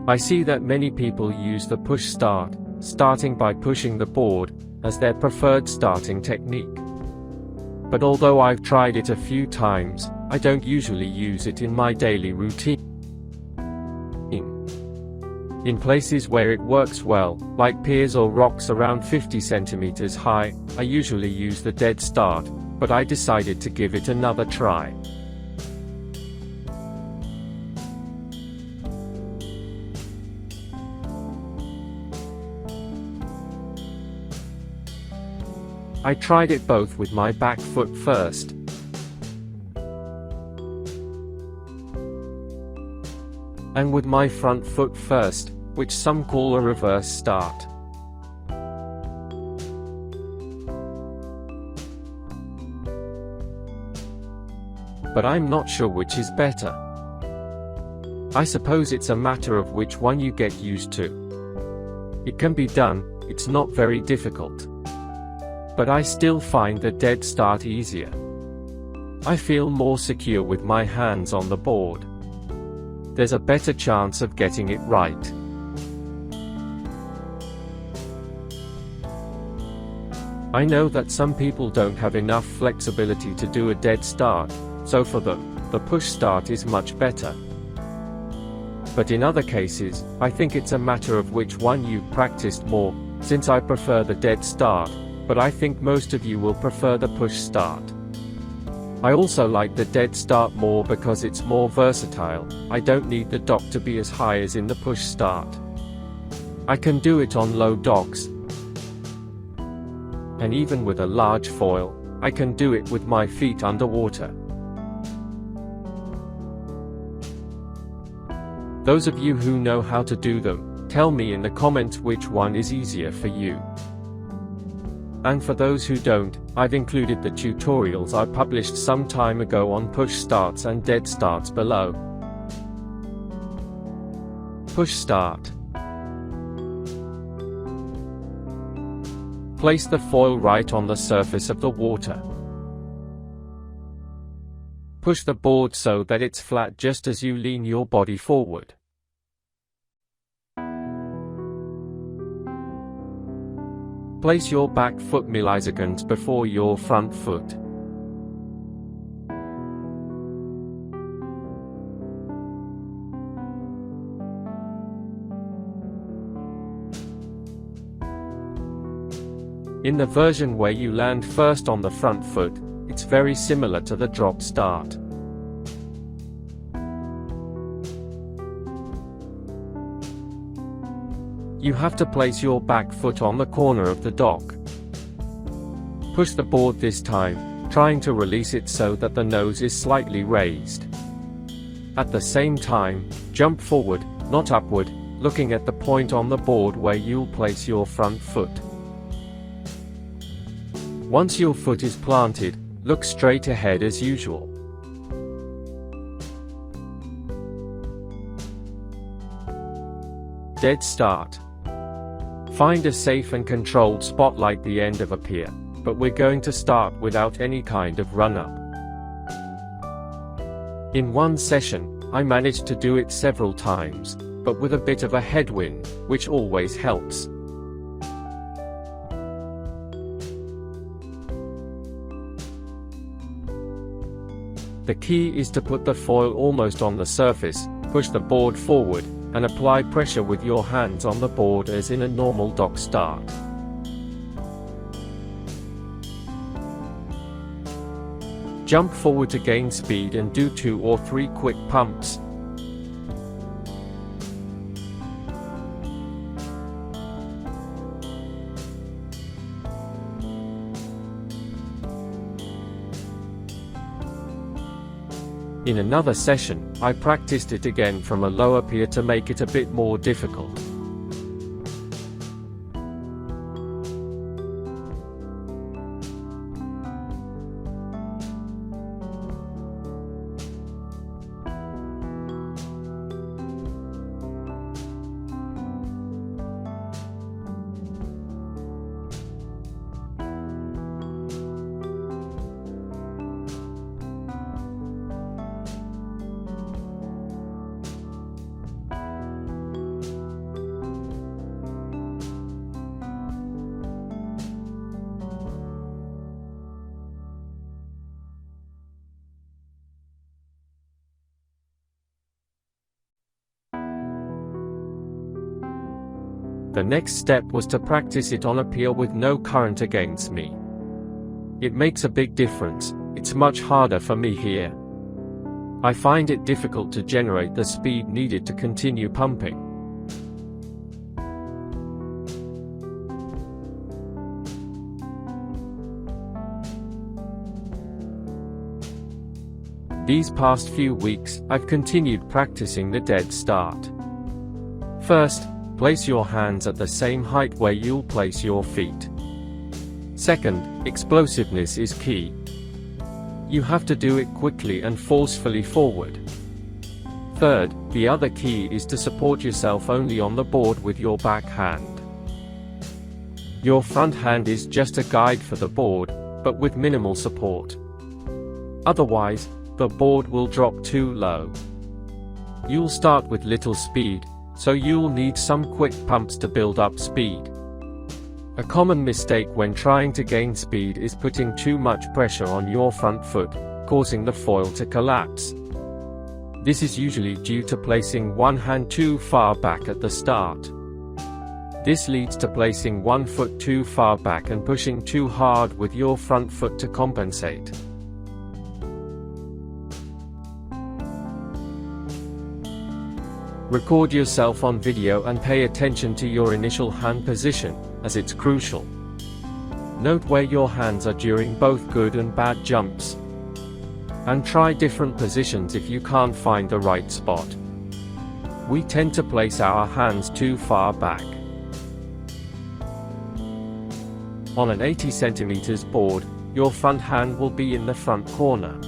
I see that many people use the push start, starting by pushing the board, as their preferred starting technique. But although I've tried it a few times, I don't usually use it in my daily routine. In places where it works well, like piers or rocks around 50 centimeters high, I usually use the dead start, but I decided to give it another try. I tried it both with my back foot first, and with my front foot first, which some call a reverse start. But I'm not sure which is better. I suppose it's a matter of which one you get used to. It can be done, it's not very difficult. But I still find the dead start easier. I feel more secure with my hands on the board. There's a better chance of getting it right. I know that some people don't have enough flexibility to do a dead start, so for them, the push start is much better. But in other cases, I think it's a matter of which one you've practiced more, since I prefer the dead start, but I think most of you will prefer the push start. I also like the dead start more because it's more versatile. I don't need the dock to be as high as in the push start. I can do it on low docks, and even with a large foil, I can do it with my feet underwater. Those of you who know how to do them, tell me in the comments which one is easier for you. And for those who don't, I've included the tutorials I published some time ago on push starts and dead starts below. Push start. Place the foil right on the surface of the water. Push the board so that it's flat just as you lean your body forward. Place your back foot milliseconds before your front foot. In the version where you land first on the front foot, it's very similar to the drop start. You have to place your back foot on the corner of the dock. Push the board this time, trying to release it so that the nose is slightly raised. At the same time, jump forward, not upward, looking at the point on the board where you'll place your front foot. Once your foot is planted, look straight ahead as usual. Dead start. Find a safe and controlled spot like the end of a pier, but we're going to start without any kind of run-up. In one session, I managed to do it several times, but with a bit of a headwind, which always helps. The key is to put the foil almost on the surface, push the board forward, and apply pressure with your hands on the board as in a normal dock start. Jump forward to gain speed and do 2 or 3 quick pumps. In another session, I practiced it again from a lower pier to make it a bit more difficult. The next step was to practice it on a pier with no current against me. It makes a big difference. It's much harder for me here. I find it difficult to generate the speed needed to continue pumping. These past few weeks, I've continued practicing the dead start. First, place your hands at the same height where you'll place your feet. Second, explosiveness is key. You have to do it quickly and forcefully forward. Third, the other key is to support yourself only on the board with your back hand. Your front hand is just a guide for the board, but with minimal support. Otherwise, the board will drop too low. You'll start with little speed, so you'll need some quick pumps to build up speed. A common mistake when trying to gain speed is putting too much pressure on your front foot, causing the foil to collapse. This is usually due to placing one hand too far back at the start. This leads to placing one foot too far back and pushing too hard with your front foot to compensate. Record yourself on video and pay attention to your initial hand position, as it's crucial. Note where your hands are during both good and bad jumps. And try different positions if you can't find the right spot. We tend to place our hands too far back. On an 80 cm board, your front hand will be in the front corner.